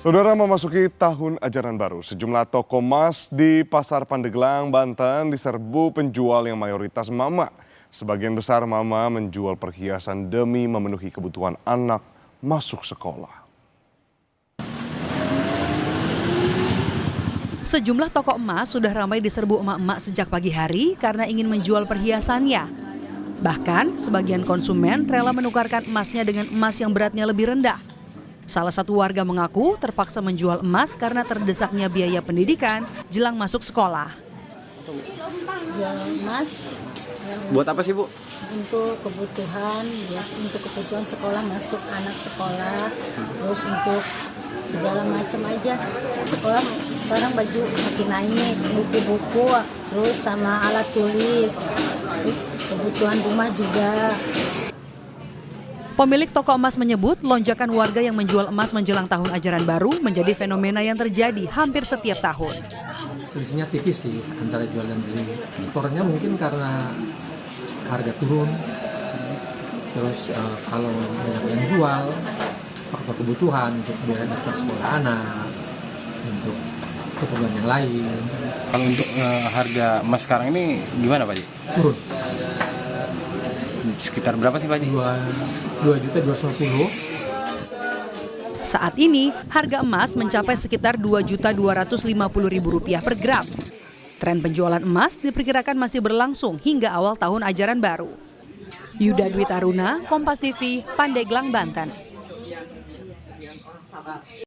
Saudara, memasuki tahun ajaran baru, sejumlah toko emas di Pasar Pandeglang, Banten diserbu penjual yang mayoritas mama. Sebagian besar mama menjual perhiasan demi memenuhi kebutuhan anak masuk sekolah. Sejumlah toko emas sudah ramai diserbu emak-emak sejak pagi hari karena ingin menjual perhiasannya. Bahkan, sebagian konsumen rela menukarkan emasnya dengan emas yang beratnya lebih rendah. Salah satu warga mengaku terpaksa menjual emas karena terdesaknya biaya pendidikan jelang masuk sekolah. Jual emas. Buat apa sih, Bu? Untuk kebutuhan, ya, untuk kebutuhan sekolah, masuk anak sekolah, terus untuk segala macam aja. Sekolah sekarang baju makin naik, buku-buku, terus sama alat tulis, terus kebutuhan rumah juga. Pemilik toko emas menyebut lonjakan warga yang menjual emas menjelang tahun ajaran baru menjadi fenomena yang terjadi hampir setiap tahun. Selisihnya tipis sih antara jual dan beli. Faktornya mungkin karena harga turun, terus kalau banyak yang jual, faktor kebutuhan untuk biaya daftar sekolah anak, untuk keperluan yang lain. Kalau untuk harga emas sekarang ini gimana, Pak? Turun. Sekitar berapa sih, Pak? 2.250.000. Saat ini, harga emas mencapai sekitar Rp2.250.000 per gram. Tren penjualan emas diperkirakan masih berlangsung hingga awal tahun ajaran baru. Yuda Dwi Taruna, Kompas TV, Pandeglang, Banten.